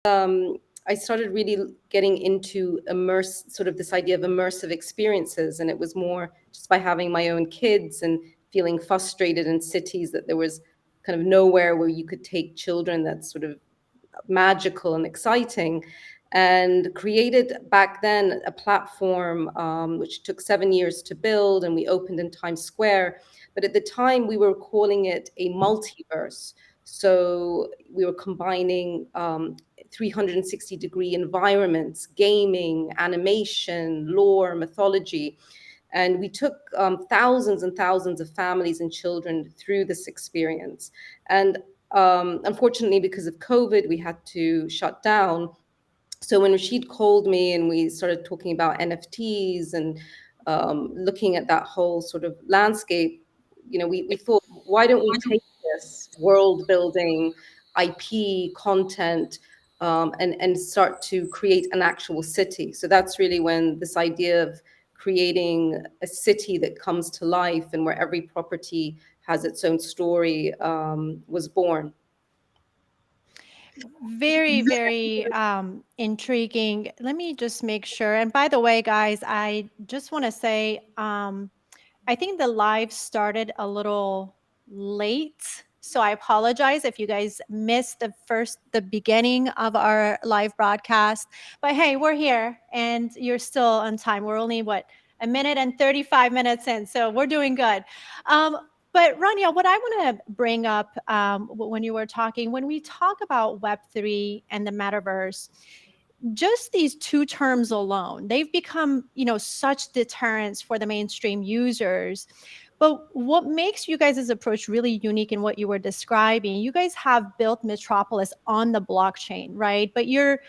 I started really getting into sort of this idea of immersive experiences. And it was more just by having my own kids and feeling frustrated in cities that there was kind of nowhere where you could take children that's sort of magical and exciting, and created back then a platform which took 7 years to build, and we opened in Times Square. But at the time, we were calling it a multiverse. So we were combining 360-degree environments, gaming, animation, lore, mythology. And we took thousands and thousands of families and children through this experience. And unfortunately, because of COVID, we had to shut down. So when Rashid called me and we started talking about NFTs and looking at that whole sort of landscape, we thought, why don't we take this world building, IP content, and start to create an actual city? So that's really when this idea of creating a city that comes to life and where every property has its own story was born. Very, very intriguing. Let me just make sure. And by the way, guys, I just want to say, I think the live started a little late. So I apologize if you guys missed the beginning of our live broadcast. But hey, we're here and you're still on time. We're only, what, a minute and 35 minutes in. So we're doing good. Um, but Rania, what I want to bring up when you were talking, when we talk about Web3 and the metaverse, just these two terms alone, they've become, such deterrents for the mainstream users. But what makes you guys' approach really unique in what you were describing, you guys have built Metropolis on the blockchain, right? But you're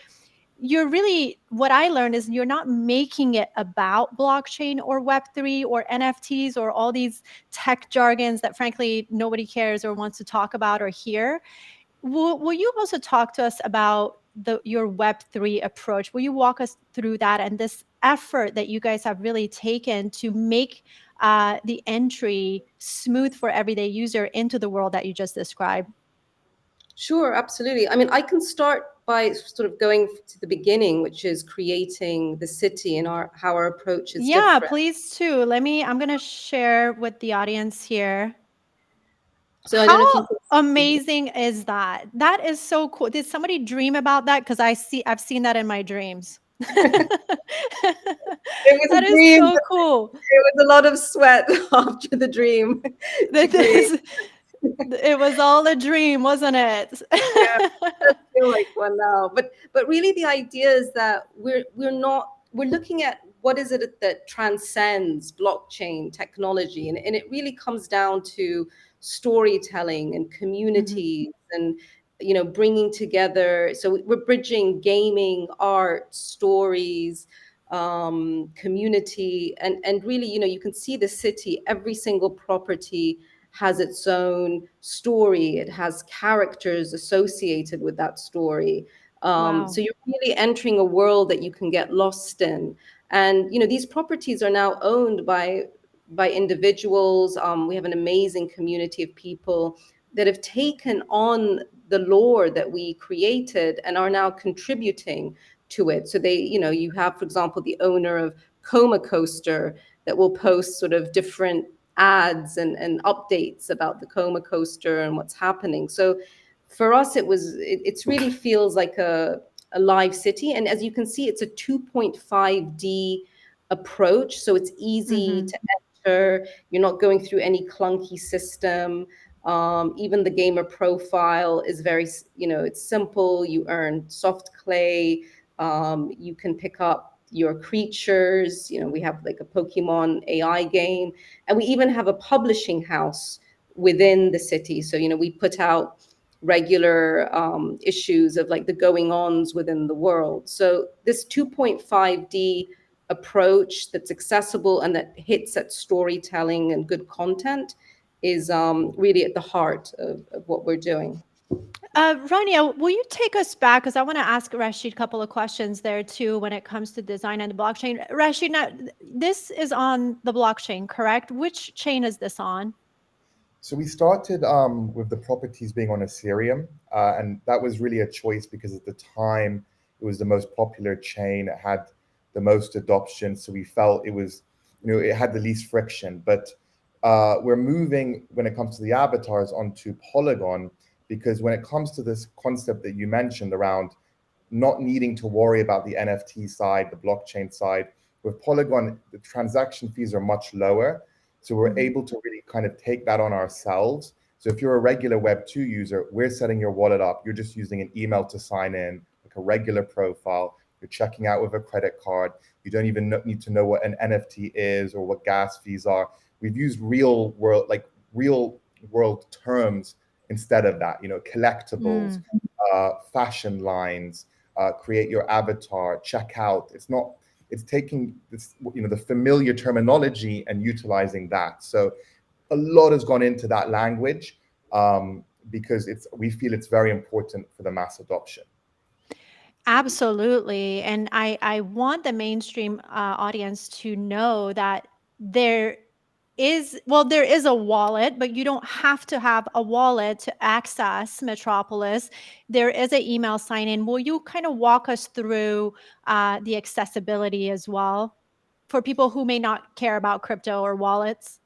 really, what I learned is you're not making it about blockchain or Web3 or NFTs or all these tech jargons that frankly nobody cares or wants to talk about or hear. Will you also talk to us about your Web3 approach? Will you walk us through that and this effort that you guys have really taken to make the entry smooth for everyday user into the world that you just described? Sure, absolutely. I mean, I can start by sort of going to the beginning, which is creating the city and how our approach is Yeah, different. please too. I'm going to share with the audience here. So I don't How know if you can see. amazing is that? That is so cool. Did somebody dream about that? Because I've seen that in my dreams. It was That a is dream, so but cool. it was a lot of sweat after the dream to That create. is, it was all a dream, wasn't it? Yeah, it does feel like one now. But really the idea is that we're looking at what is it that transcends blockchain technology. And it really comes down to storytelling and Mhm. communities and bringing together. So we're bridging gaming, art, stories, community, and really, you can see the city, every single property has its own story. It has characters associated with that story. So Wow. you're really entering a world that you can get lost in. And these properties are now owned by individuals. We have an amazing community of people that have taken on the lore that we created and are now contributing to it. So you have, for example, the owner of Coma Coaster that will post sort of different ads and updates about the Coma Coaster and what's happening. So for us, it's really feels like a live city. And as you can see, it's a 2.5D approach. So it's easy Mhm. to enter. You're not going through any clunky system. Even the gamer profile is it's simple. You earn soft clay. You can pick up your creatures. We have like a Pokemon AI game, and we even have a publishing house within the city. So we put out regular issues of like the going ons within the world. So this 2.5D approach that's accessible and that hits at storytelling and good content is really at the heart of what we're doing. Rania, will you take us back? Because I want to ask Rashid a couple of questions there too when it comes to design and the blockchain. Rashid, now this is on the blockchain, correct? Which chain is this on? So we started with the properties being on Ethereum, and that was really a choice because at the time it was the most popular chain. It had the most adoption, so we felt it was, it had the least friction. But we're moving when it comes to the avatars onto Polygon because when it comes to this concept that you mentioned around not needing to worry about the NFT side, the blockchain side. With Polygon, the transaction fees are much lower. So we're Mhm. able to really kind of take that on ourselves. So if you're a regular Web2 user, we're setting your wallet up. You're just using an email to sign in, like a regular profile. You're checking out with a credit card. You don't even need to know what an NFT is or what gas fees are. We've used real world terms instead of that, collectibles, Mm. fashion lines, create your avatar, check out. It's taking this, the familiar terminology and utilizing that. So a lot has gone into that language because we feel it's very important for the mass adoption. Absolutely. And I want the mainstream audience to know that there there is a wallet, but you don't have to have a wallet to access Metropolis. There is an email sign in. Will you kind of walk us through the accessibility as well for people who may not care about crypto or wallets?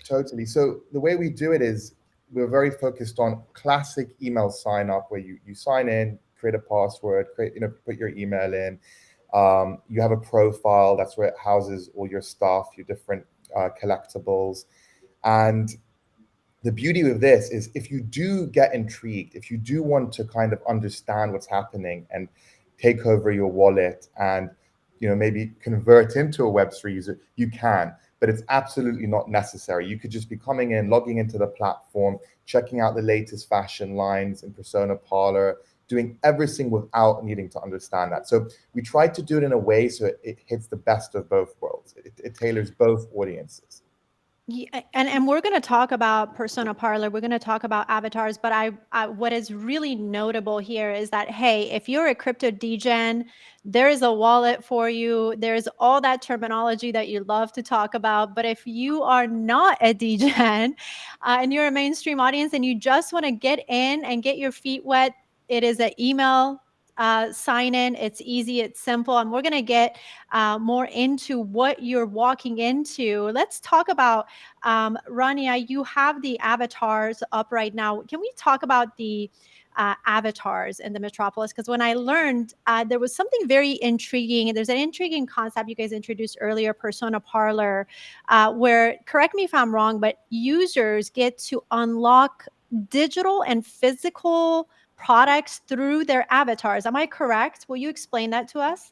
Totally. So the way we do it is we're very focused on classic email sign up where you sign in, create a password, put your email in. You have a profile. That's where it houses all your stuff, your different collectibles. And the beauty of this is if you do get intrigued, if you do want to kind of understand what's happening and take over your wallet and maybe convert into a Web3 user, you can, but it's absolutely not necessary. You could just be coming in, logging into the platform, checking out the latest fashion lines in Persona Parlor, doing everything without needing to understand that. So we try to do it in a way so it hits the best of both worlds. It tailors both audiences. Yeah, and we're going to talk about persona parlor. We're going to talk about avatars, but what is really notable here is that hey, if you're a crypto degen, there is a wallet for you. There's all that terminology that you love to talk about. But if you are not a degen and you're a mainstream audience and you just want to get in and get your feet wet, it is an email sign in. It's easy, it's simple, and we're going to get more into what you're walking into. Let's talk about Rania, you have the avatars up right now. Can we talk about the avatars in the Metropolis? Because when I learned, there was something very intriguing. There's an intriguing concept you guys introduced earlier, Persona Parlor, where, correct me if I'm wrong, but users get to unlock digital and physical products through their avatars. Am I correct? Will you explain that to us?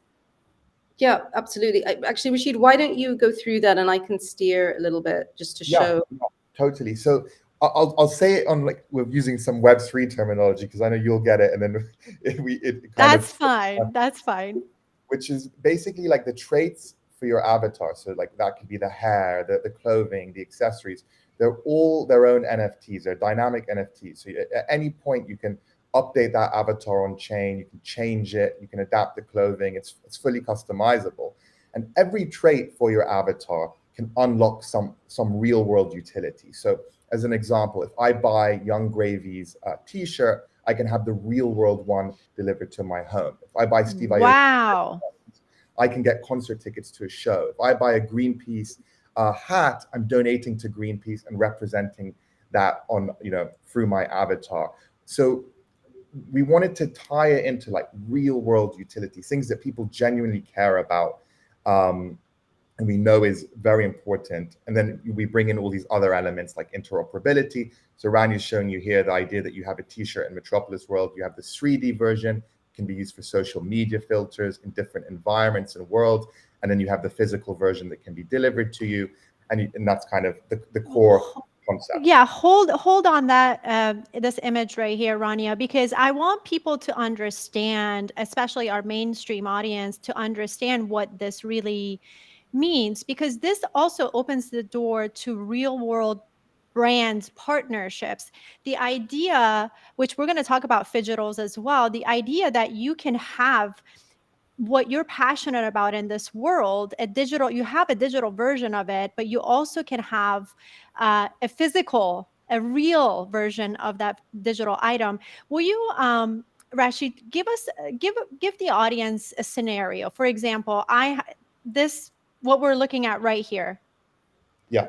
Yeah, absolutely. Actually, Rashid, why don't you go through that and I can steer a little bit just to Yeah, show. yeah, totally. So I'll say it on like we're using some Web3 terminology because I know you'll get it, and then it kind of That's fine. That's fine. which is basically like the traits for your avatar. So like that could be the hair, the clothing, the accessories. They're all their own NFTs. They're dynamic NFTs. So at any point you can update that avatar on chain. You can change it. You can adapt the clothing. It's fully customizable, and every trait for your avatar can unlock some real world utility. So as an example, if I buy Young Gravy's T-shirt, I can have the real world one delivered to my home. If I buy Steve Aoki, Wow. I can get concert tickets to a show. If I buy a Greenpeace hat, I'm donating to Greenpeace and representing that on through my avatar. So we wanted to tie it into like real world utility, things that people genuinely care about. And we know is very important. And then we bring in all these other elements like interoperability. So Rani is showing you here the idea that you have a t-shirt in Metropolis World, you have the 3D version, can be used for social media filters in different environments and worlds. And then you have the physical version that can be delivered to you. And that's kind of the core concept. Yeah, hold on that this image right here, Rania, because I want people to understand, especially our mainstream audience, to understand what this really means, because this also opens the door to real world brand partnerships. The idea, which we're going to talk about PHYGITALS as well, the idea that you can have what you're passionate about in this world, a digital, you have a digital version of it, but you also can have a physical a real version of that digital item. Will you, Rashid, give us give the audience a scenario? For example, this what we're looking at right here. Yeah,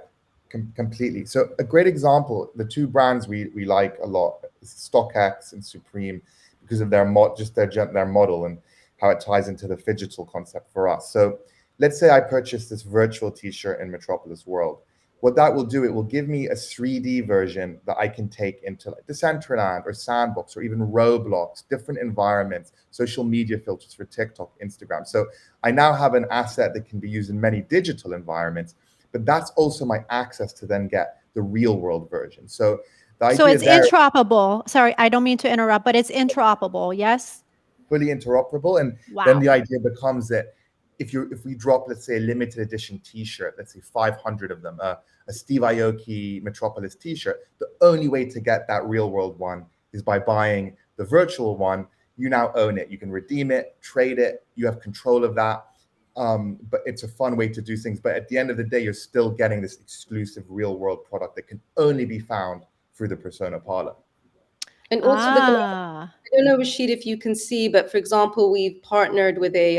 completely. So a great example, the two brands we like a lot is StockX and Supreme because of their just their model and how it ties into the phygital concept for us. So let's say I purchase this virtual t-shirt in Metropolis World. What that will do, it will give me a 3D version that I can take into like Decentraland or Sandbox or even Roblox, different environments, social media filters for TikTok, Instagram. So I now have an asset that can be used in many digital environments, but that's also my access to then get the real world version. So the So idea it's there is interoperable. Sorry, I don't mean to interrupt, but it's interoperable. Yes. fully interoperable. And then the Wow. idea becomes that if we drop, let's say, a limited edition T-shirt, let's say 500 of them, a Steve Aoki Metropolis T-shirt, the only way to get that real world one is by buying the virtual one. You now own it. You can redeem it, trade it. You have control of that. But it's a fun way to do things. But at the end of the day, you're still getting this exclusive real world product that can only be found through the Persona Parlor. And also the Ah. I don't know, Rashid, if you can see, but for example, we've partnered with a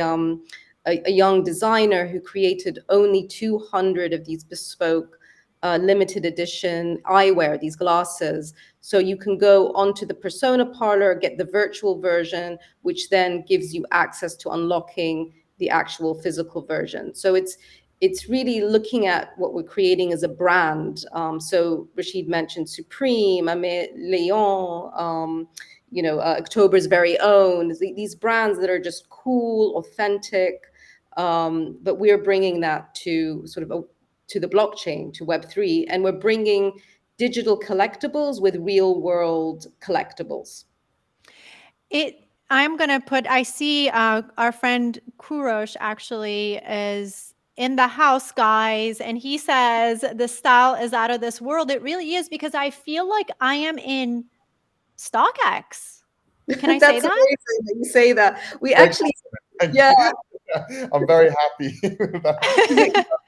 young designer who created only 200 of these bespoke limited edition eyewear, these glasses. So you can go onto the Persona Parlor, get the virtual version, which then gives you access to unlocking the actual physical version. So it's really looking at what we're creating as a brand. So Rashid mentioned Supreme, Ame Leon, October's very own, these brands that are just cool, authentic. But we're bringing that to to the blockchain, to Web3, and we're bringing digital collectibles with real world collectibles. It. I'm gonna put. I see our friend Kurosh actually is in the house, guys, and he says the style is out of this world. It really is because I feel like I am in StockX. Can I say That's that? amazing that you say that. We Great actually, compliment. yeah, Thank you. I'm very happy with we, that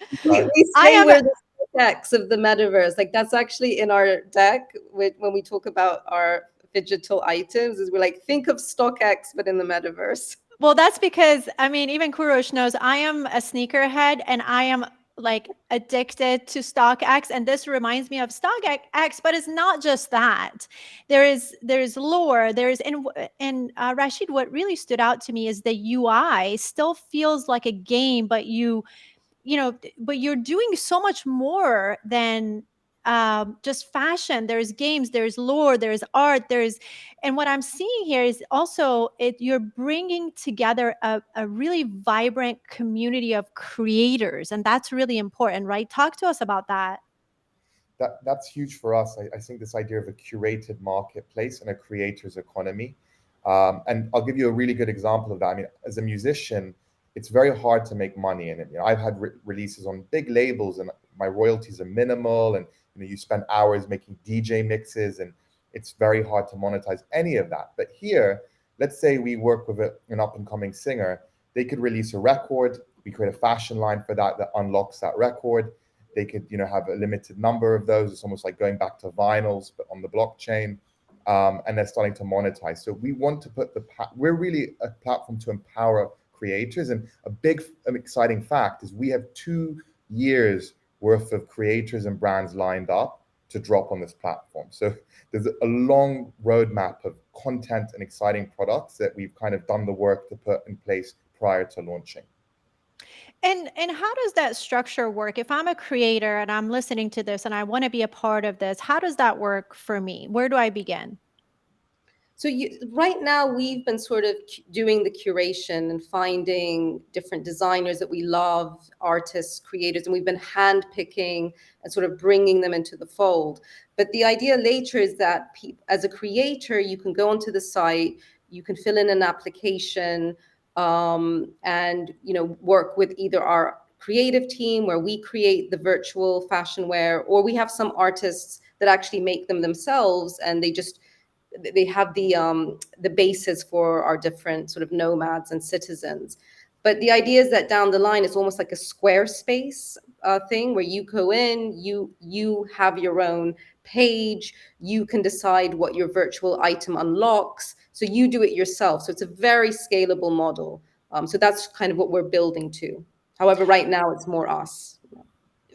feedback. we I say am. we're the specs of the metaverse. Like that's actually in our deck when we talk about our digital items. Is we're like, think of StockX but in the metaverse. Well, that's because I mean, even Kurosh knows I am a sneakerhead and I am like addicted to StockX, and this reminds me of StockX, but it's not just that. There's lore. And Rashid, what really stood out to me is the UI still feels like a game, but but you're doing so much more than just fashion. There's games, there's lore, there's art, and what I'm seeing here is also you're bringing together a really vibrant community of creators, and that's really important, right? Talk to us about that. That's huge for us. I think this idea of a curated marketplace and a creator's economy. And I'll give you a really good example of that. I mean, as a musician, it's very hard to make money in it. I've had releases on big labels, and my royalties are minimal. And you spend hours making DJ mixes, and it's very hard to monetize any of that. But here, let's say we work with an up and coming singer. They could release a record. We create a fashion line for that unlocks that record. They could, have a limited number of those. It's almost like going back to vinyls, but on the blockchain, and they're starting to monetize. So we want to we're really a platform to empower creators. And a big, exciting fact is we have 2 years worth of creators and brands lined up to drop on this platform. So there's a long roadmap of content and exciting products that we've kind of done the work to put in place prior to launching. And how does that structure work? If I'm a creator and I'm listening to this and I want to be a part of this, how does that work for me? Where do I begin? So right now we've been sort of doing the curation and finding different designers that we love, artists, creators, and we've been handpicking and sort of bringing them into the fold. But the idea later is that as a creator, you can go onto the site, you can fill in an application, and work with either our creative team where we create the virtual fashion wear, or we have some artists that actually make them themselves, and they have the basis for our different sort of nomads and citizens. But the idea is that down the line, it's almost like a Squarespace thing where you go in, you have your own page, you can decide what your virtual item unlocks, so you do it yourself. So it's a very scalable model. So that's kind of what we're building to. However, right now it's more us.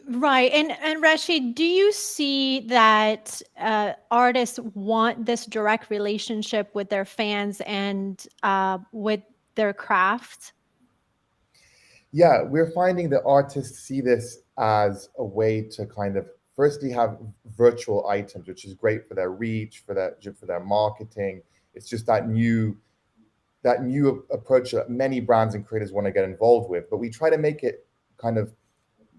Right. And Rashid, do you see that artists want this direct relationship with their fans and with their craft? Yeah, we're finding that artists see this as a way to kind of firstly have virtual items, which is great for their reach, for their marketing. It's just that new approach that many brands and creators want to get involved with. But we try to make it kind of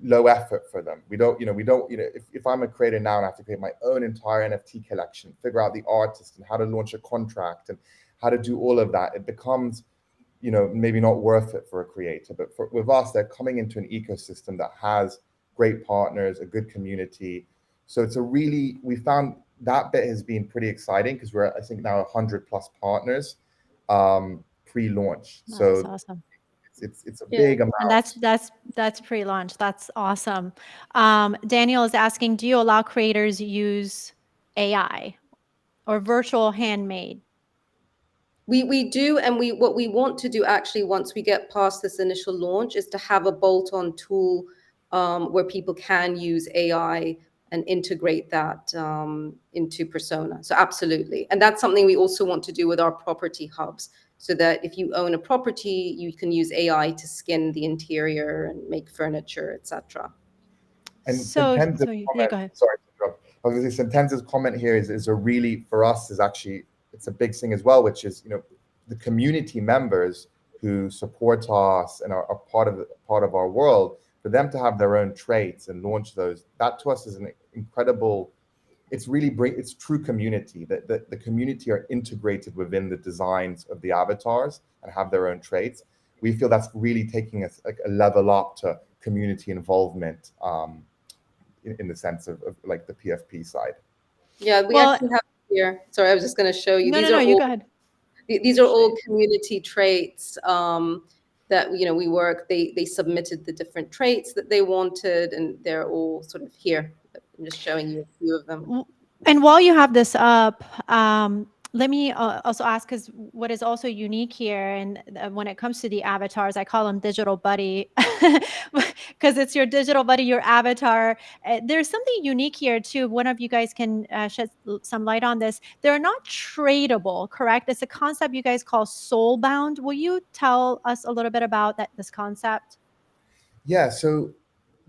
low effort for them. If I'm a creator now and I have to create my own entire NFT collection, figure out the artist and how to launch a contract and how to do all of that, it becomes maybe not worth it for a creator. But with us, they're coming into an ecosystem that has great partners, a good community. So we found that bit has been pretty exciting because we're, I think, now 100 plus partners pre-launch. That's So awesome. it's a Yeah. big amount. And that's pre-launch. That's awesome. Daniel is asking, do you allow creators use AI or virtual handmade? We do, and what we want to do actually once we get past this initial launch is to have a bolt-on tool where people can use AI and integrate that into Persona. So absolutely, and that's something we also want to do with our property hubs, so that if you own a property, you can use AI to skin the interior and make furniture, etc. And So, Sentenza's yeah, comment, go ahead. sorry to interrupt. I was going to say Sentenza's comment here is a really, for us, is actually, it's a big thing as well, which is, the community members who support us and are part of our world, for them to have their own traits and launch those, that to us is an incredible, it's true community, that the community are integrated within the designs of the avatars and have their own traits. We feel that's really taking us like a level up to community involvement, in the sense of like the PFP side. Yeah, we Well, actually have here. Sorry, I was just going to show you. no, no, no, you go ahead. These are all community traits that we work. They submitted the different traits that they wanted, and they're all sort of here. I'm just showing you a few of them. And while you have this up, let me also ask, because what is also unique here, and when it comes to the avatars, I call them digital buddy, because it's your digital buddy, your avatar. There's something unique here too. One of you guys can shed some light on this. They're not tradable, correct? It's a concept you guys call soulbound. Will you tell us a little bit about this concept? Yeah, so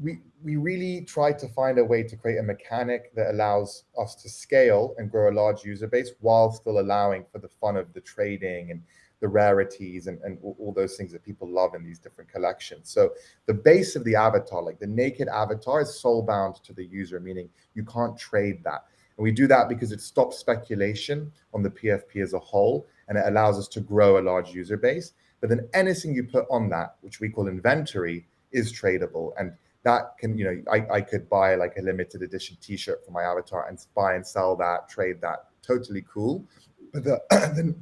we really tried to find a way to create a mechanic that allows us to scale and grow a large user base while still allowing for the fun of the trading and the rarities and all those things that people love in these different collections. So the base of the avatar, like the naked avatar, is soulbound to the user, meaning you can't trade that. And we do that because it stops speculation on the PFP as a whole, and it allows us to grow a large user base. But then anything you put on that, which we call inventory, is tradable. And that can, I could buy like a limited edition t-shirt for my avatar and buy and sell that, trade that, totally cool. But the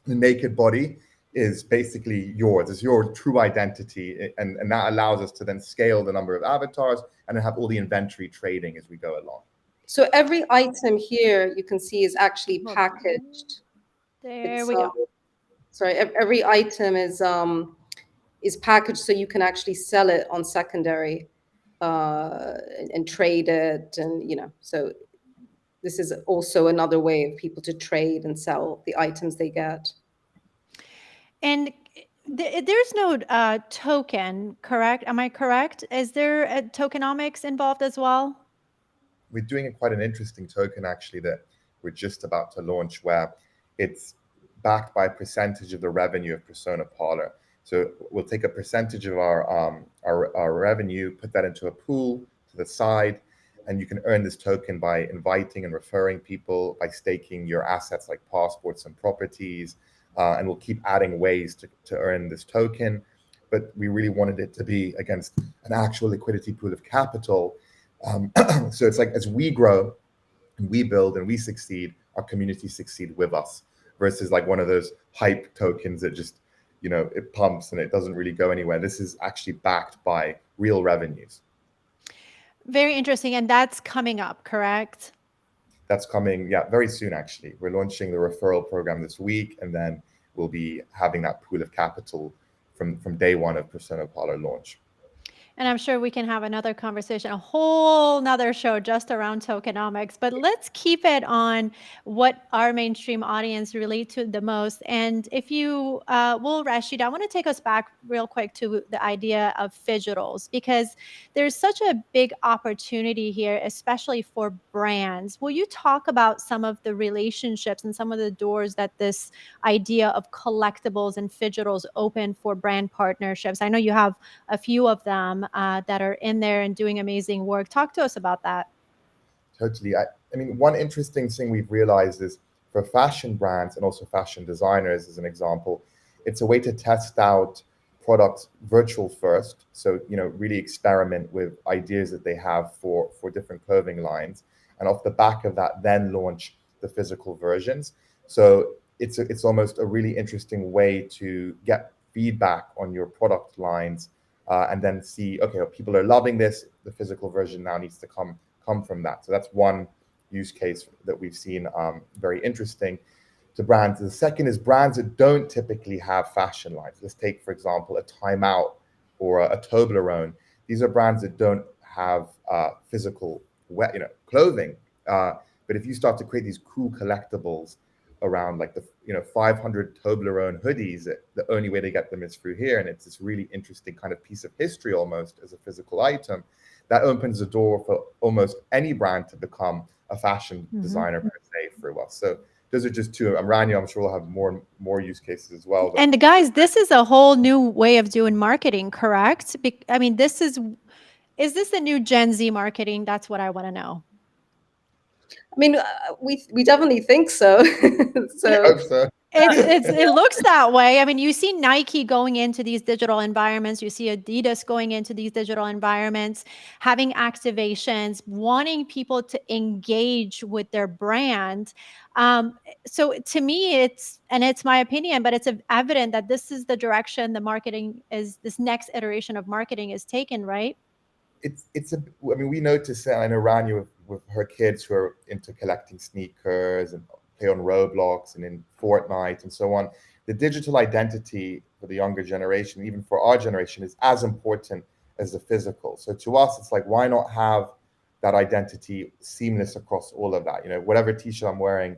naked body is basically yours. It's your true identity. And that allows us to then scale the number of avatars and then have all the inventory trading as we go along. So every item here you can see is actually packaged. There we go. Sorry, every item is packaged so you can actually sell it on secondary and trade it, and so this is also another way of people to trade and sell the items they get. And there's no token, correct? Am I correct? Is there a tokenomics involved as well? We're doing quite an interesting token actually that we're just about to launch, where it's backed by a percentage of the revenue of Persona Parlor. So we'll take a percentage of our revenue, put that into a pool to the side, and you can earn this token by inviting and referring people, by staking your assets like passports and properties, and we'll keep adding ways to earn this token. But we really wanted it to be against an actual liquidity pool of capital. So it's like as we grow and we build and we succeed, our community succeed with us, versus like one of those hype tokens that just, it pumps and it doesn't really go anywhere. This is actually backed by real revenues. Very interesting. And that's coming up, correct? That's coming, yeah, very soon actually. We're launching the referral program this week, and then we'll be having that pool of capital from day one of Persona Parlor launch. And I'm sure we can have another conversation, a whole nother show just around tokenomics. But let's keep it on what our mainstream audience relate to the most. And if you will, Rashid, I want to take us back real quick to the idea of phygitals, because there's such a big opportunity here, especially for brands. Will you talk about some of the relationships and some of the doors that this idea of collectibles and phygitals open for brand partnerships? I know you have a few of them that are in there and doing amazing work. Talk to us about that. Totally. I mean, one interesting thing we've realized is for fashion brands and also fashion designers, as an example, it's a way to test out products virtual first. So, really experiment with ideas that they have for different clothing lines. And off the back of that, then launch the physical versions. So it's almost a really interesting way to get feedback on your product lines, and then see, okay, people are loving this. The physical version now needs to come from that. So that's one use case that we've seen, very interesting to brands. The second is brands that don't typically have fashion lines. Let's take, for example, a Time Out or a Toblerone. These are brands that don't have physical clothing. But if you start to create these cool collectibles around like the 500 Toblerone hoodies, the only way to get them is through here, and it's this really interesting kind of piece of history almost as a physical item, that opens the door for almost any brand to become a fashion designer per se through us. So those are just two. Rania, I'm sure we'll have more use cases as well. But And guys, this is a whole new way of doing marketing, correct? I mean, is this the new Gen Z marketing? That's what I want to know. I mean, we definitely think so. I So hope so. It looks that way. I mean, you see Nike going into these digital environments, you see Adidas going into these digital environments, having activations, wanting people to engage with their brand. So to me, it's my opinion, but it's evident that this is the direction the marketing is, this next iteration of marketing is taken, right? I mean, we notice, I know Rania with her kids who are into collecting sneakers and play on Roblox and in Fortnite and so on. The digital identity for the younger generation, even for our generation, is as important as the physical. So to us, it's like, why not have that identity seamless across all of that? Whatever t-shirt I'm wearing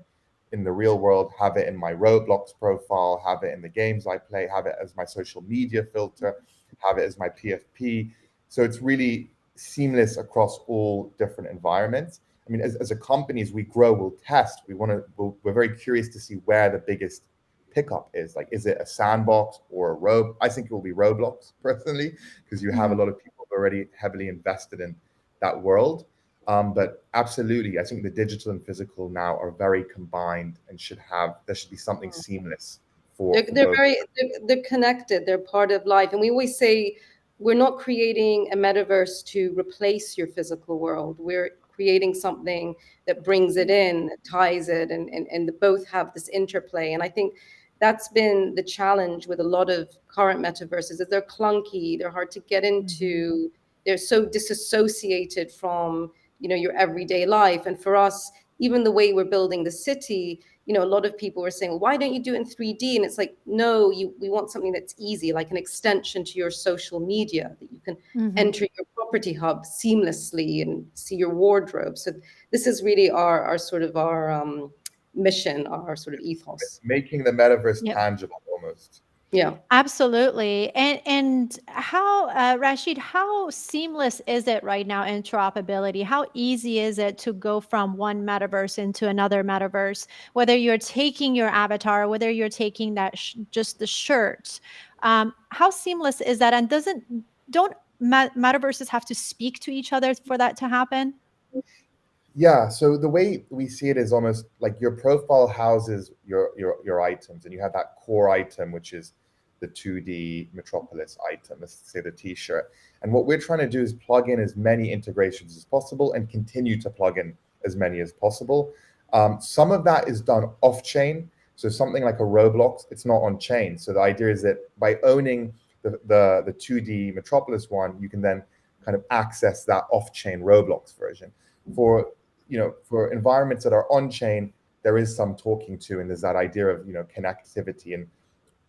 in the real world, have it in my Roblox profile, have it in the games I play, have it as my social media filter, have it as my PFP. So it's really seamless across all different environments. I mean, as a company, as we grow, we'll test. We're very curious to see where the biggest pickup is. Like, is it a sandbox or I think it will be Roblox personally, because you have a lot of people already heavily invested in that world. But absolutely, I think the digital and physical now are very combined and there should be something seamless for they're both. they're connected. They're part of life, and we always say we're not creating a metaverse to replace your physical world. We're creating something that brings it in, ties it, and both have this interplay. And I think that's been the challenge with a lot of current metaverses, is they're clunky, they're hard to get into, they're so disassociated from your everyday life. And for us, even the way we're building the city, a lot of people were saying, well, why don't you do it in 3D? And it's like, no, we want something that's easy, like an extension to your social media, that you can enter your property hub seamlessly and see your wardrobe. So this is really our sort of our mission, our sort of ethos. Making the metaverse Yep. tangible almost. Yeah. Absolutely. And how, Rashid, how seamless is it right now, interoperability? How easy is it to go from one metaverse into another metaverse, whether you're taking your avatar, whether you're taking that just the shirt? How seamless is that? And don't metaverses have to speak to each other for that to happen? Yeah, so the way we see it is almost like your profile houses your items, and you have that core item, which is the 2D Metropolis item, let's say the t-shirt. And what we're trying to do is plug in as many integrations as possible and continue to plug in as many as possible. Some of that is done off-chain. So something like a Roblox, it's not on-chain. So the idea is that by owning the 2D Metropolis one, you can then kind of access that off-chain Roblox version. For for environments that are on-chain, there is some talking to, and there's that idea of connectivity, and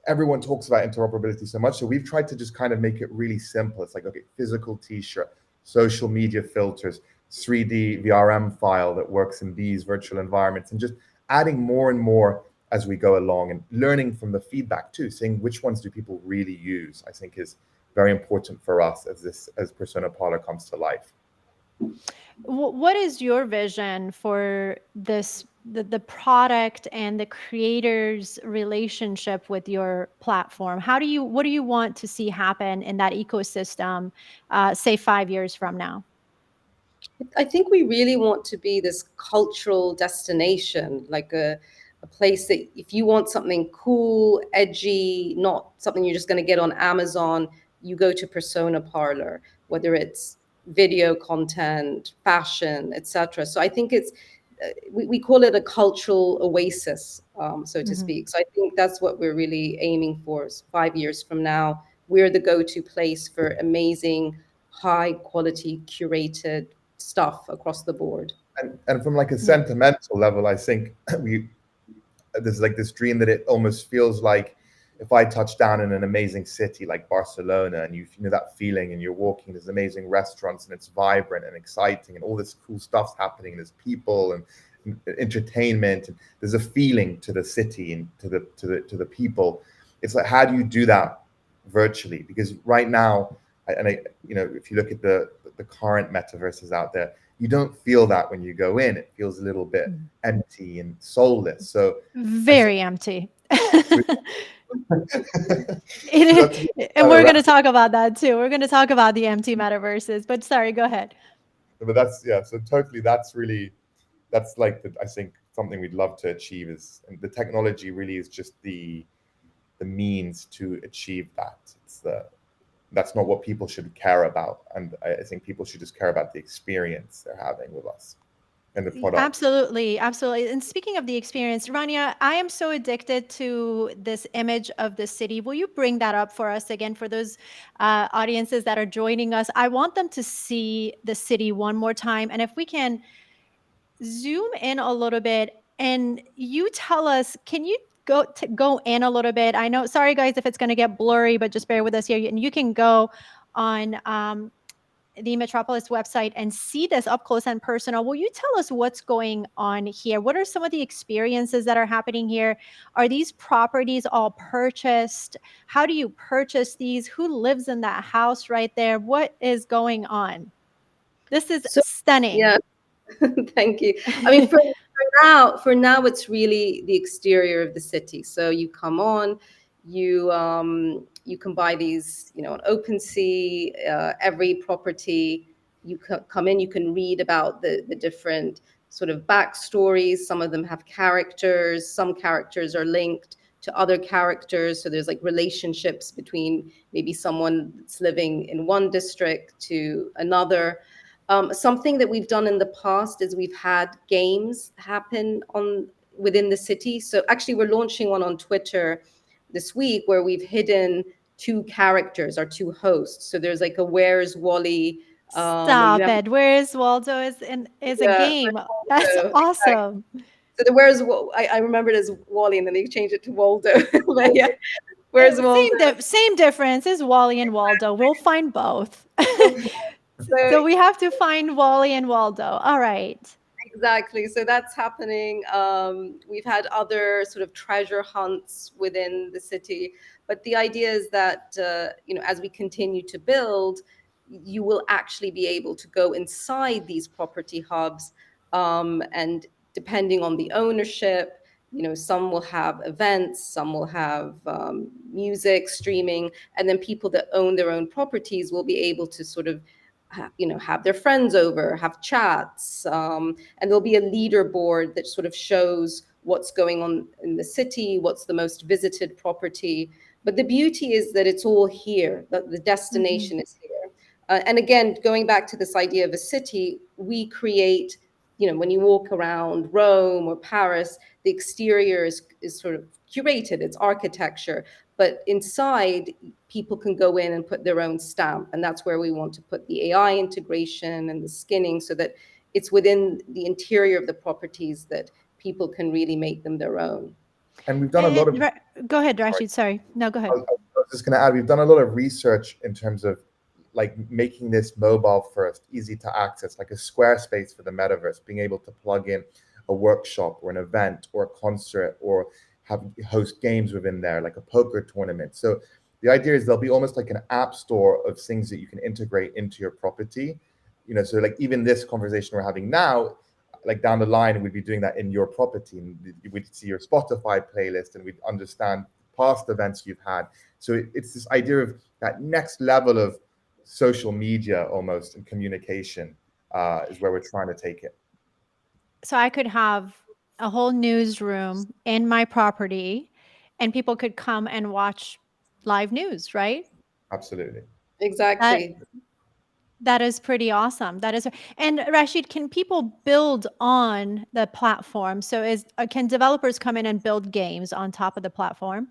everyone talks about interoperability so much. So we've tried to just kind of make it really simple. It's like, okay, physical t-shirt, social media filters, 3D VRM file that works in these virtual environments, and just adding more and more as we go along, and learning from the feedback too, seeing which ones do people really use, I think is very important for us as Persona Parlor comes to life. What is your vision for the product and the creator's relationship with your platform? What do you want to see happen in that ecosystem, say 5 years from now? I think we really want to be this cultural destination, like a place that if you want something cool, edgy, not something you're just going to get on Amazon, you go to Persona Parlor, whether it's video content, fashion, etc. So I think we call it a cultural oasis, so to Mhm. speak. So I think that's what we're really aiming for. Is 5 years from now, we're the go-to place for amazing, high quality, curated stuff across the board. And from like a Yeah. sentimental level, I think there's like this dream that it almost feels like if I touch down in an amazing city like Barcelona, and you know that feeling, and you're walking, there's amazing restaurants, and it's vibrant and exciting, and all this cool stuff's happening, and there's people and entertainment, and there's a feeling to the city and to the people. It's like, how do you do that virtually? Because right now, if you look at the current metaverses out there, you don't feel that when you go in. It feels a little bit empty and soulless. So Very empty. so that's And we're going to talk about that too. We're going to talk about the empty metaverses, but sorry, go ahead. but that's so totally, that's like I think something we'd love to achieve is, and the technology really is just the means to achieve that. That's not what people should care about, and I think people should just care about the experience they're having with us and the product. Absolutely, absolutely. And speaking of the experience, Rania, I am so addicted to this image of the city. Will you bring that up for us again for those audiences that are joining us? I want them to see the city one more time. And if we can zoom in a little bit and you tell us, can you go in a little bit? I know, sorry guys, if it's going to get blurry, but just bear with us here. And you can go on the Metropolis website and see this up close and personal. Will you tell us what's going on here? What are some of the experiences that are happening here? Are these properties all purchased? How do you purchase these? Who lives in that house right there? What is going on? This is stunning. Yeah. Thank you. I mean, for now, it's really the exterior of the city. So you come on, you can buy these, on OpenSea. Every property you come in, you can read about the different sort of backstories. Some of them have characters. Some characters are linked to other characters. So there's like relationships between maybe someone that's living in one district to another. Something that we've done in the past is we've had games happen within the city. So actually, we're launching one on Twitter this week where we've hidden two characters, our two hosts. So there's like a Where's Wally? Where you Stop have it. Where's Waldo is a game. That's Waldo. awesome. So the I remember it as Wally, and then they changed it to Waldo. But yeah, Where's Waldo? Same difference is Wally and Waldo. We'll find both. So So we have to find Wally and Waldo. All right. exactly. So that's happening. We've had other sort of treasure hunts within the city, but the idea is that as we continue to build, you will actually be able to go inside these property hubs, and depending on the ownership, some will have events, some will have music streaming, and then people that own their own properties will be able to sort of have their friends over, have chats, and there'll be a leaderboard that sort of shows what's going on in the city, what's the most visited property. But the beauty is that it's all here, that the destination is here. And again, going back to this idea of a city, we create, when you walk around Rome or Paris, the exterior is sort of curated, it's architecture. But inside, people can go in and put their own stamp. And that's where we want to put the AI integration and the skinning, so that it's within the interior of the properties that people can really make them their own. And we've done a lot of, Go ahead, sorry, Rashid. Sorry. No, go I ahead. was, I was just going to add, we've done a lot of research in terms of like making this mobile first, easy to access, like a Squarespace for the metaverse, being able to plug in a workshop or an event or a concert, or have host games within there, like a poker tournament. So the idea is there'll be almost like an app store of things that you can integrate into your property. So like even this conversation we're having now, like down the line, we'd be doing that in your property, and we'd see your Spotify playlist, and we'd understand past events you've had. So it's this idea of that next level of social media almost, and communication is where we're trying to take it. So I could have a whole newsroom in my property and people could come and watch live news, right? Absolutely. That Exactly. that is pretty awesome. That is, and Rashid, can people build on the platform? So can developers come in and build games on top of the platform?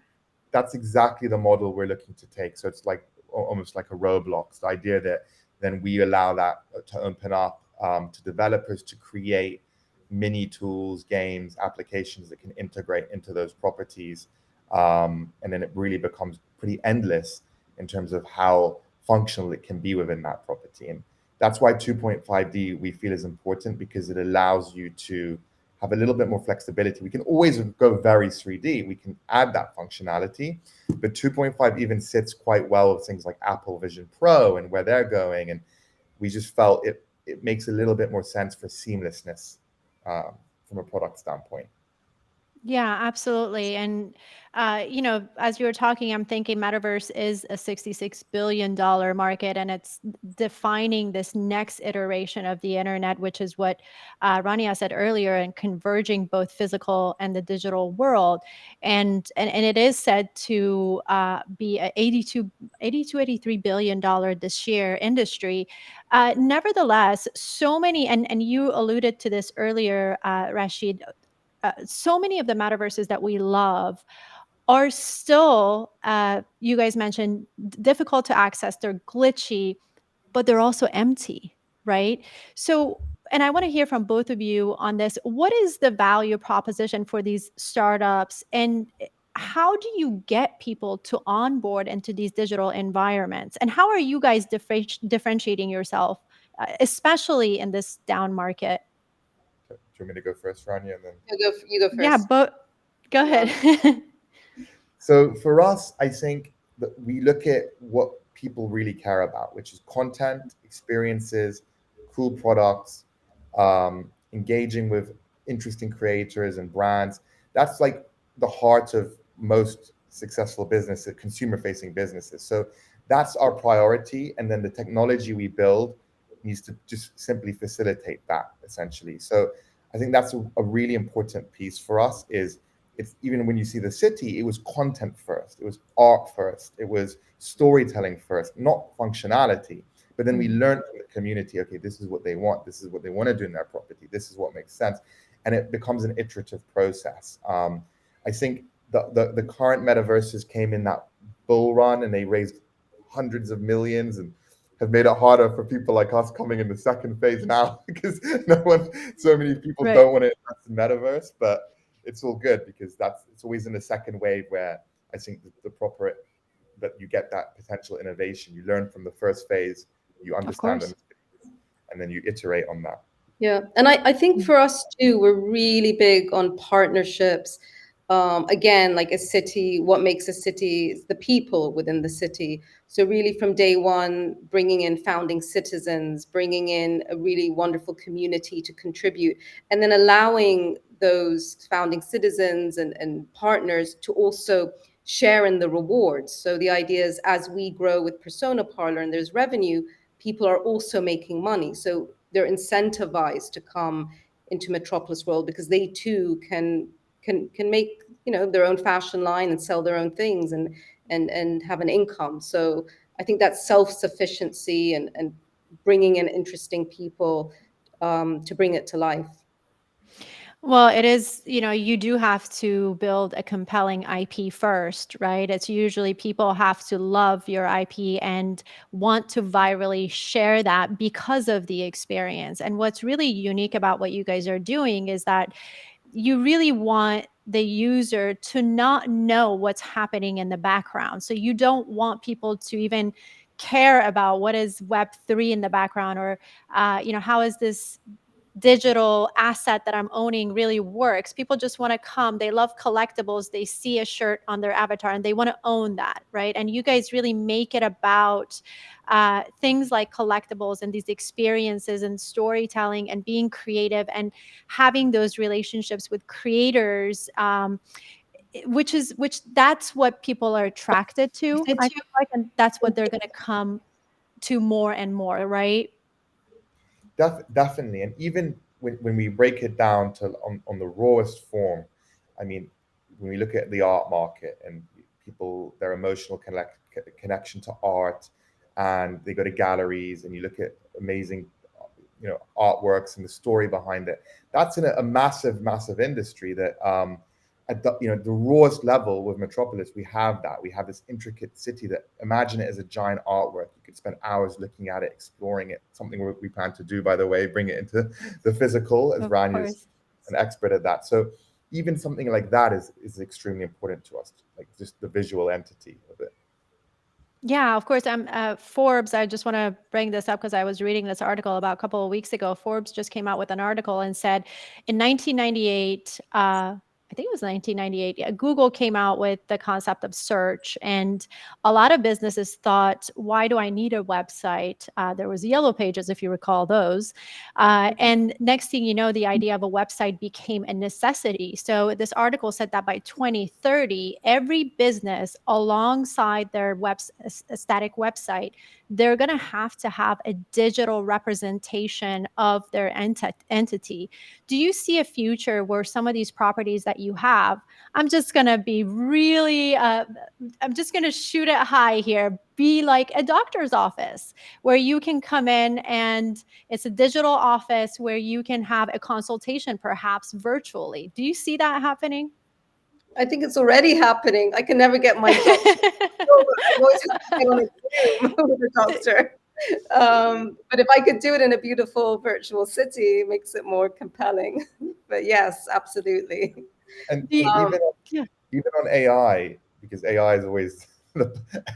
That's exactly the model we're looking to take. So it's like almost like a Roblox. The idea that then we allow that to open up to developers to create mini tools, games, applications that can integrate into those properties, and then it really becomes pretty endless in terms of how functional it can be within that property. And that's why 2.5D we feel is important, because it allows you to have a little bit more flexibility. We can always go very 3D. We can add that functionality, but 2.5 even sits quite well with things like Apple Vision Pro and where they're going. And we just felt it makes a little bit more sense for seamlessness from a product standpoint. Yeah, absolutely. And, as you were talking, I'm thinking metaverse is a $66 billion market, and it's defining this next iteration of the internet, which is what Rania said earlier, and converging both physical and the digital world. And it is said to be a 83 billion dollar this year industry. Nevertheless, so many, and you alluded to this earlier, Rashid, so many of the metaverses that we love are still, you guys mentioned, difficult to access. They're glitchy, but they're also empty, right? So, and I want to hear from both of you on this. What is the value proposition for these startups, and how do you get people to onboard into these digital environments? And how are you guys differentiating yourself, especially in this down market? Do you want me to go first, Rania, and then? You go Yeah, first. but go Yeah. ahead. So for us, I think that we look at what people really care about, which is content, experiences, cool products, engaging with interesting creators and brands. That's like the heart of most successful businesses, consumer-facing businesses. So that's our priority, and then the technology we build needs to just simply facilitate that, essentially. So I think that's a really important piece for us. Is it's even when you see the city, it was content first, it was art first, it was storytelling first, not functionality. But then we learned from the community, okay, this is what they want, this is what they want to do in their property, this is what makes sense, and it becomes an iterative process. I think the current metaverses came in that bull run, and they raised hundreds of millions and have made it harder for people like us coming in the second phase now because so many people Right. don't want to invest in metaverse, but it's all good because it's always in the second wave where I think the proper that you get that potential innovation. You learn from the first phase, you Of understand them, course. and then you iterate on that. Yeah, and I think for us too, we're really big on partnerships. Again, like a city, what makes a city is the people within the city. So really from day one, bringing in founding citizens, bringing in a really wonderful community to contribute, and then allowing those founding citizens and partners to also share in the rewards. So the idea is as we grow with Persona Parlor and there's revenue, people are also making money. So they're incentivized to come into Metropolis World because they too can make their own fashion line and sell their own things and have an income. So I think that self-sufficiency and bringing in interesting people to bring it to life. Well, it is, you do have to build a compelling IP first, right? It's usually people have to love your IP and want to virally share that because of the experience. And what's really unique about what you guys are doing is that you really want the user to not know what's happening in the background. So you don't want people to even care about what is Web3 in the background, or how is this digital asset that I'm owning really works. People just want to come. They love collectibles. They see a shirt on their avatar and they want to own that, right? And you guys really make it about things like collectibles and these experiences and storytelling and being creative and having those relationships with creators. Which that's what people are attracted to, I feel like, and that's what they're going to come to more and more, right? Definitely, and even when we break it down to on the rawest form, I mean, when we look at the art market and people, their emotional connection to art, and they go to galleries, and you look at amazing, artworks and the story behind it. That's in a massive, massive industry that at the rawest level with Metropolis, we have that. We have this intricate city that, imagine it as a giant artwork. You could spend hours looking at it, exploring it. Something we plan to do, by the way, bring it into the physical, as Of Rania's course. an expert at that. So even something like that is extremely important to us, like just the visual entity of it. Yeah, of course. Forbes. I just want to bring this up because I was reading this article about a couple of weeks ago. Forbes just came out with an article and said in 1998, I think it was 1998, yeah, Google came out with the concept of search. And a lot of businesses thought, why do I need a website? There was Yellow Pages, if you recall those. And next thing you know, the idea of a website became a necessity. So this article said that by 2030, every business alongside their a static website, they're going to have a digital representation of their entity. Do you see a future where some of these properties that you have, I'm just going to be really, I'm just going to shoot it high here, be like a doctor's office where you can come in and it's a digital office where you can have a consultation perhaps virtually. Do you see that happening? I think it's already happening. I can never get my doctor. I always have to get on a Zoom with a doctor. But if I could do it in a beautiful virtual city, it makes it more compelling. But yes, absolutely. And The- and Um, even on AI, because AI is always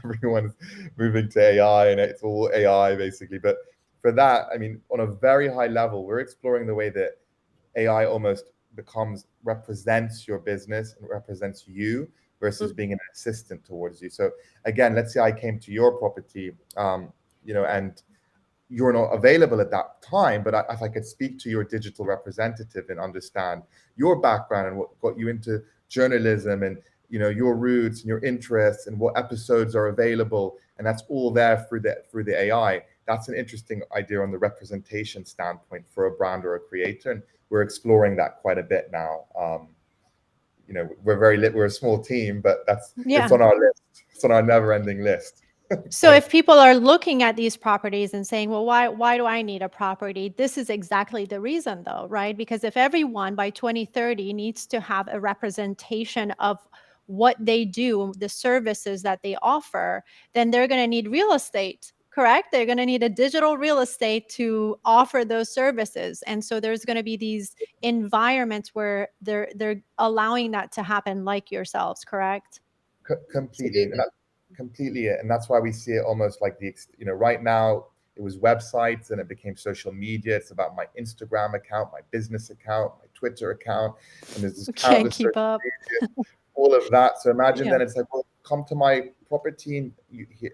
everyone's moving to AI and it's all AI basically. But for that, I mean, on a very high level, we're exploring the way that AI almost represents your business and represents you versus being an assistant towards you. So again, let's say I came to your property, and you're not available at that time, but if I could speak to your digital representative and understand your background and what got you into journalism, and your roots and your interests and what episodes are available, and that's all there through the AI. That's an interesting idea on the representation standpoint for a brand or a creator, and we're exploring that quite a bit now. We're a small team, but it's yeah. on our list. It's on our never-ending list. So if people are looking at these properties and saying, well, why do I need a property? This is exactly the reason though, right? Because if everyone by 2030 needs to have a representation of what they do, the services that they offer, then they're going to need real estate, correct? They're going to need a digital real estate to offer those services. And so there's going to be these environments where they're allowing that to happen, like yourselves, correct? Completely, and completely it. And that's why we see it almost like right now it was websites and it became social media. It's about my Instagram account, my business account, my Twitter account, and there's just Can't countless keep social up. media, all of that. So imagine Yeah. then it's like, well, come to my property, and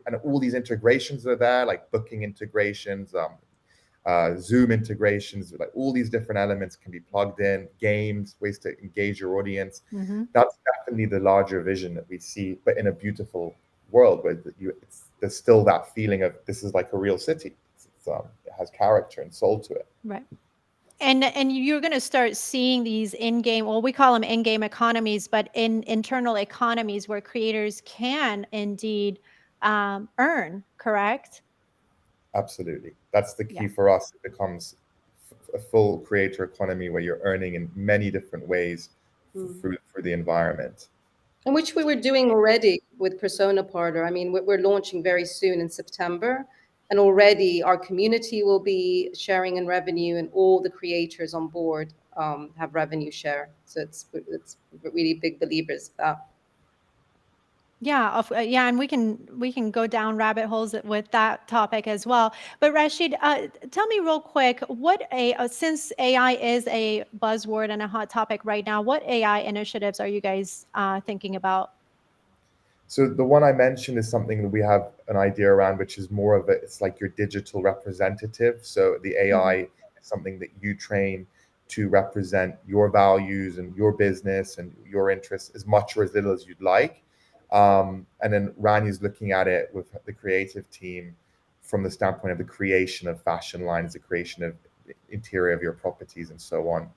and all these integrations are there, like booking integrations, Zoom integrations, like all these different elements can be plugged in, games, ways to engage your audience. Mhm. That's definitely the larger vision that we see, but in a beautiful world where there's still that feeling of this is like a real city. It has character and soul to it. Right. And you're going to start seeing these in-game, well, we call them in-game economies, but in internal economies where creators can indeed earn, correct? Absolutely. That's the Yeah. key for us. It becomes a full creator economy where you're earning in many different ways Mm. through the environment. And which we were doing already with Persona Parter. I mean, we're launching very soon in September, and already our community will be sharing in revenue, and all the creators on board have revenue share. So it's really big believers of that. Yeah, yeah, and we can go down rabbit holes with that topic as well. But Rashid, tell me real quick, what since AI is a buzzword and a hot topic right now, what AI initiatives are you guys thinking about? So the one I mentioned is something that we have an idea around, which is more of it's like your digital representative. So the AI Mhm. is something that you train to represent your values and your business and your interests as much or as little as you'd like. And then Rani's looking at it with the creative team from the standpoint of the creation of fashion lines, the creation of the interior of your properties, and so on.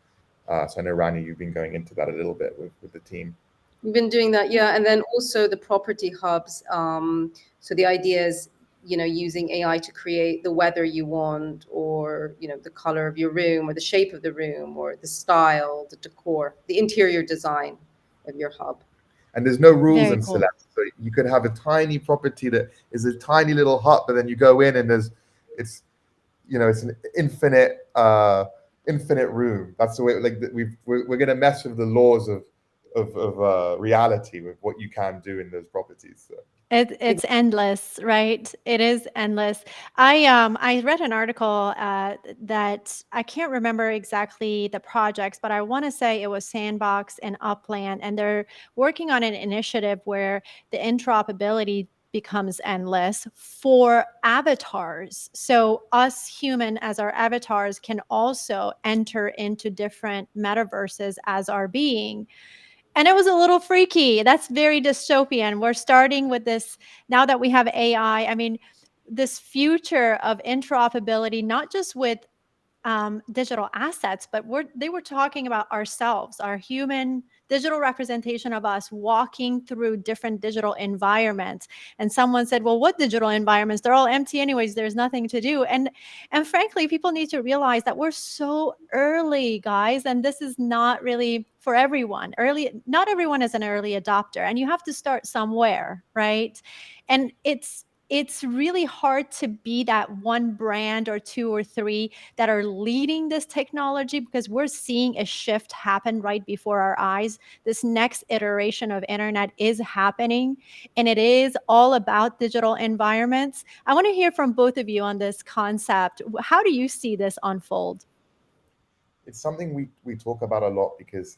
So I know Rani, you've been going into that a little bit with the team. We've been doing that, yeah, and then also the property hubs. So the idea is, using AI to create the weather you want, or the color of your room, or the shape of the room, or the style, the decor, the interior design of your hub. And there's no rules Very in cool. Celeste. So you could have a tiny property that is a tiny little hut, but then you go in and it's it's an infinite room. That's the way. Like we're going to mess with the laws of reality with what you can do in those properties. So. It's endless, right? It is endless. I read an article that I can't remember exactly the projects, but I want to say it was Sandbox and Upland, and they're working on an initiative where the interoperability becomes endless for avatars. So us human as our avatars can also enter into different metaverses as our being, and it was a little freaky. That's very dystopian. We're starting with this now that we have AI. I mean, this future of interoperability, not just with digital assets, but they were talking about ourselves, our human digital representation of us walking through different digital environments. And someone said, "Well, what digital environments? They're all empty anyways. There's nothing to do." And frankly, people need to realize that we're so early, guys, and this is not really for everyone. Not everyone is an early adopter, and you have to start somewhere, right? And it's really hard to be that one brand or two or three that are leading this technology, because we're seeing a shift happen right before our eyes. This next iteration of internet is happening, and it is all about digital environments. I want to hear from both of you on this concept. How do you see this unfold? It's something we talk about a lot because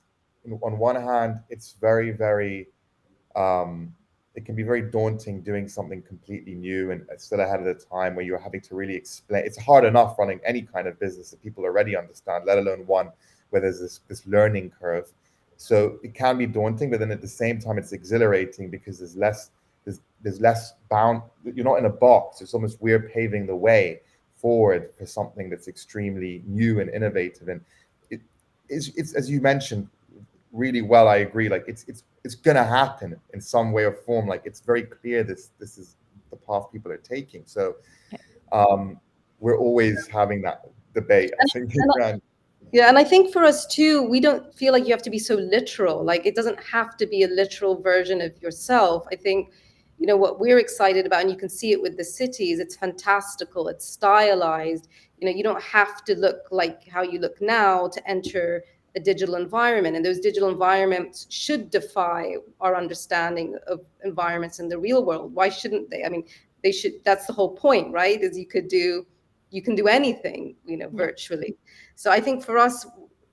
on one hand it's very um, it can be very daunting doing something completely new and still ahead of the time, where you're having to really explain. It's hard enough running any kind of business that people already understand, let alone one where there's this learning curve. So it can be daunting, but then at the same time it's exhilarating because there's less bound. You're not in a box. It's almost we're paving the way forward for something that's extremely new and innovative. And it is, it's as you mentioned really well. I agree. Like it's gonna happen in some way or form. Like it's very clear this is the path people are taking. So um, we're always having that debate. I think And around. Yeah, and I think for us too, we don't feel like you have to be so literal. Like it doesn't have to be a literal version of yourself. I think, what we're excited about, and you can see it with the cities, it's fantastical, it's stylized. You don't have to look like how you look now to enter a digital environment. And those digital environments should defy our understanding of environments in the real world. Why shouldn't they? I mean, they should. That's the whole point, right? Is you can do anything, Yeah. virtually. So I think for us,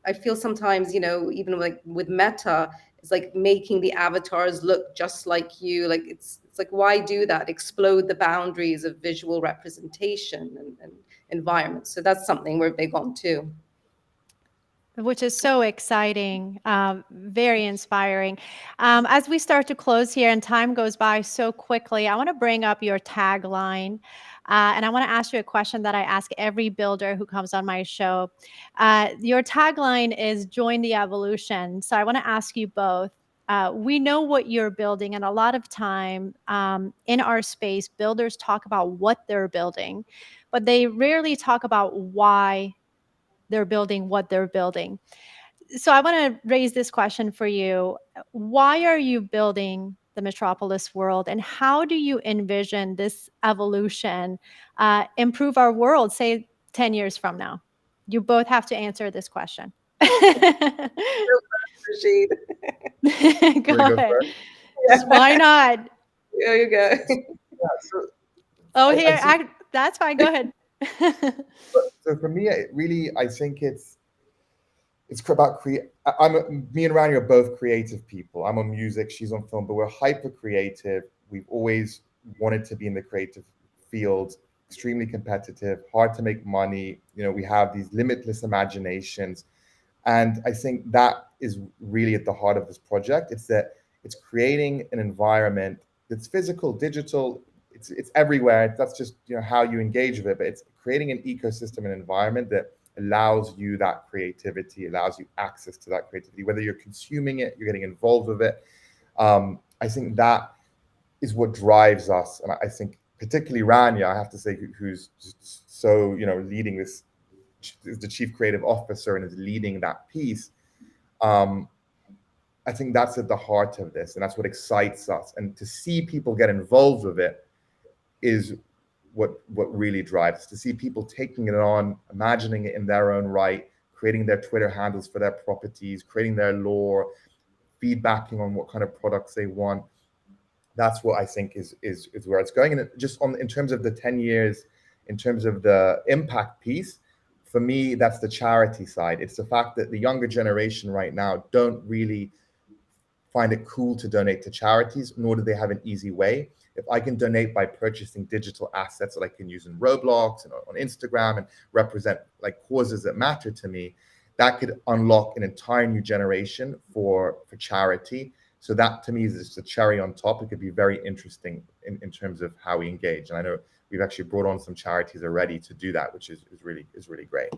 I feel sometimes, even like with Meta, it's like making the avatars look just like you. Like it's like, why do that? Explode the boundaries of visual representation and environment. So that's something we're big on too. Which is so exciting, very inspiring. As we start to close here and time goes by so quickly, I want to bring up your tagline. And I want to ask you a question that I ask every builder who comes on my show. Your tagline is "Join the Evolution." So I want to ask you both. We know what you're building, and a lot of time in our space, builders talk about what they're building, but they rarely talk about why they're building what they're building. So I want to raise this question for you. Why are you building the Metropolis world, and how do you envision this evolution improve our world, say 10 years from now? You both have to answer this question. Rashid. Go Can we go ahead. first? Why not? There you go. Yeah, so Oh, I here, think that's fine. Go ahead. so for me, I think it's about create. Me and Rania are both creative people. I'm on music, she's on film, but we're hyper creative. We've always wanted to be in the creative field, extremely competitive, hard to make money. We have these limitless imaginations. And I think that is really at the heart of this project. It's creating an environment that's physical, digital, it's everywhere. That's just how you engage with it. But it's creating an ecosystem, an environment that allows you that creativity, allows you access to that creativity, whether you're consuming it, you're getting involved with it. I think that is what drives us. And I think particularly Rania, I have to say, who's just so, leading this, is the chief creative officer and is leading that piece. I think that's at the heart of this, and that's what excites us. And to see people get involved with it is what really drives. To see people taking it on, imagining it in their own right, creating their Twitter handles for their properties, creating their lore, feedbacking on what kind of products they want. That's what I think is where it's going. And just in terms of the 10 years, in terms of the impact piece, for me, that's the charity side. It's the fact that the younger generation right now don't really find it cool to donate to charities, nor do they have an easy way. If I can donate by purchasing digital assets that I can use in Roblox and on Instagram and represent like causes that matter to me, that could unlock an entire new generation for charity. So that to me is just a cherry on top. It could be very interesting in terms of how we engage. And I know we've actually brought on some charities already to do that, which is really great.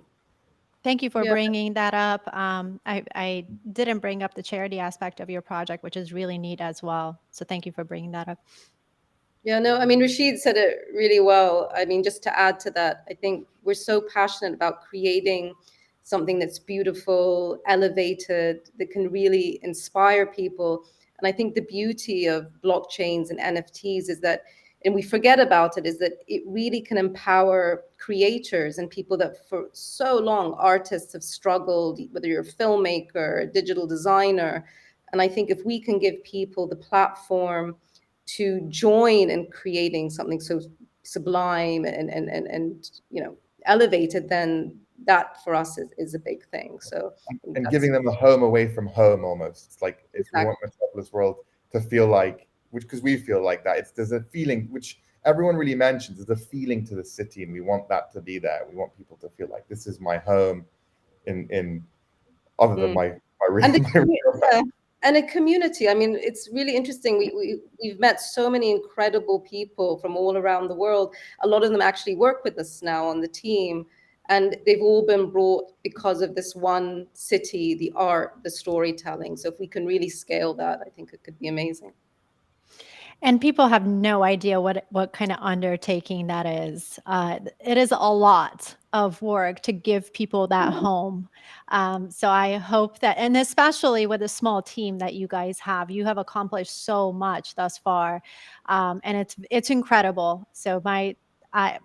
Thank you for Yeah. bringing that up. I didn't bring up the charity aspect of your project, which is really neat as well. So thank you for bringing that up. Yeah, no, I mean, Rashid said it really well. I mean, just to add to that, I think we're so passionate about creating something that's beautiful, elevated, that can really inspire people. And I think the beauty of blockchains and NFTs is that, and we forget about it, is that it really can empower creators and people that for so long artists have struggled, whether you're a filmmaker, a digital designer. And I think if we can give people the platform to join in creating something so sublime and elevated, then that for us is a big thing. So I think And that's giving them a home away from home almost. It's like if we want exactly. Metropolis World to feel like, which because we feel like that, there's a feeling which everyone really mentions, there's a feeling to the city, and we want that to be there. We want people to feel like this is my home in other than Mm. my And my real yeah, and a community. I mean, it's really interesting. We've met so many incredible people from all around the world. A lot of them actually work with us now on the team, and they've all been brought because of this one city, the art, the storytelling. So if we can really scale that, I think it could be amazing. And people have no idea what kind of undertaking that is. It is a lot of work to give people that home. So I hope that, and especially with a small team that you have accomplished so much thus far, and it's incredible. So I,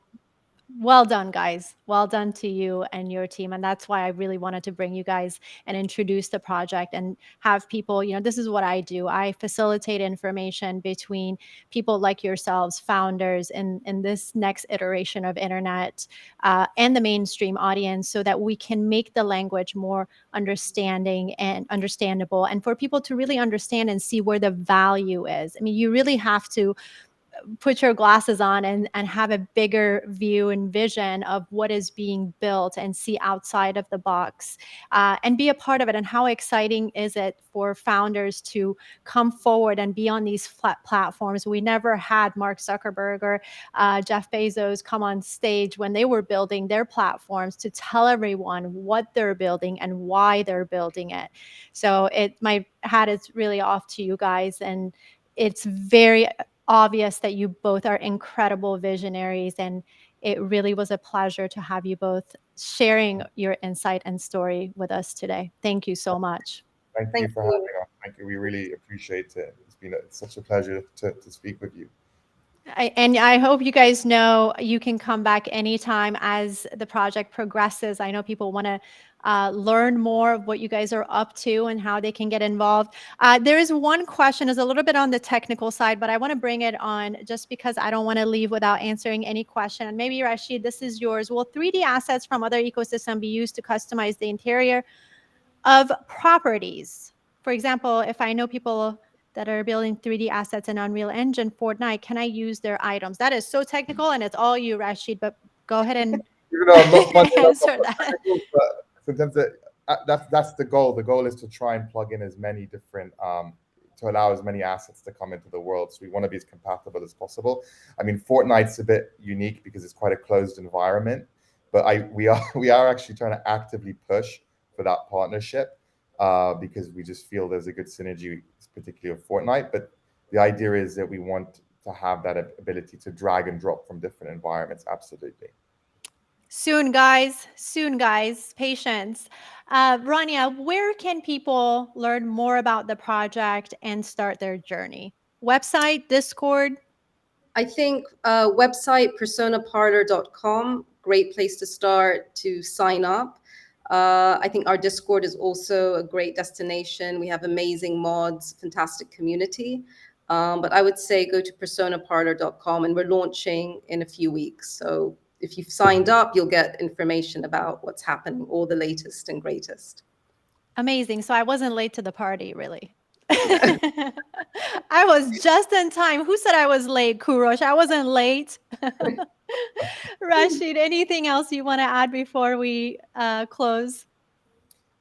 well done, guys. Well done to you and your team. And that's why I really wanted to bring you guys and introduce the project and have people, this is what I do. I facilitate information between people like yourselves, founders, in this next iteration of internet and the mainstream audience so that we can make the language more understanding and understandable and for people to really understand and see where the value is. I mean, you really have to put your glasses on and have a bigger view and vision of what is being built and see outside of the box and be a part of it. And how exciting is it for founders to come forward and be on these platforms? We never had Mark Zuckerberg or Jeff Bezos come on stage when they were building their platforms to tell everyone what they're building and why they're building it. So my hat is really off to you guys, and it's very obvious that you both are incredible visionaries, and It really was a pleasure to have you both sharing your insight and story with us today. Thank you so much. Thank you Thank for you. having us. Thank you. We really appreciate it. It's such a pleasure to speak with you. And I hope you guys know you can come back anytime as the project progresses. I know people want to learn more of what you guys are up to and how they can get involved. There is one question, is a little bit on the technical side, but I want to bring it on just because I don't want to leave without answering any question. And maybe Rashid, this is yours. Will 3D assets from other ecosystems be used to customize the interior of properties? For example, if I know people that are building 3D assets in Unreal Engine, Fortnite, can I use their items? That is so technical, and it's all you, Rashid, but go ahead and Even though I'm not funny enough, I'm answer not that. technical, but sometimes that's the goal. The goal is to try and plug in as many different to allow as many assets to come into the world. So we want to be as compatible as possible. I mean, Fortnite's a bit unique because it's quite a closed environment, but we are actually trying to actively push for that partnership because we just feel there's a good synergy, particularly with Fortnite. But the idea is that we want to have that ability to drag and drop from different environments. Absolutely. Soon, guys. Soon, guys. Patience. Rania, where can people learn more about the project and start their journey? Website, Discord? I think website personaparlor.com, great place to start to sign up. I think our Discord is also a great destination. We have amazing mods, fantastic community. But I would say go to personaparlor.com, and we're launching in a few weeks. So if you've signed up, you'll get information about what's happening, all the latest and greatest. Amazing. So I wasn't late to the party, really. I was just in time. Who said I was late, Kurosh? I wasn't late. Rashid, anything else you want to add before we close?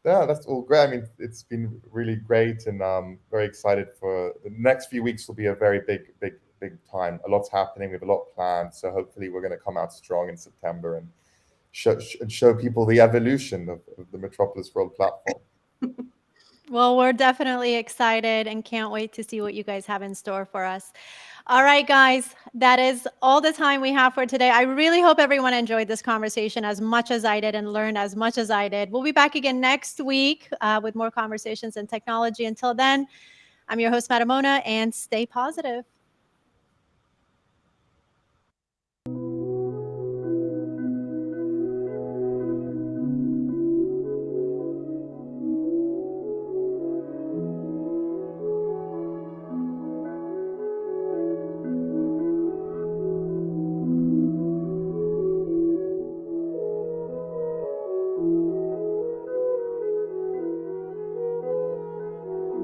Yeah, that's all great. I mean, it's been really great, and very excited for the next few weeks. Will be a very big time. A lot's happening. We have a lot planned, so hopefully we're going to come out strong in September and show people the evolution of the Metropolis World platform. Well, we're definitely excited and can't wait to see what you guys have in store for us. All right, guys, that is all the time we have for today. I really hope everyone enjoyed this conversation as much as I did and learned as much as I did. We'll be back again next week with more conversations and technology. Until then, I'm your host, Matamona, and stay positive.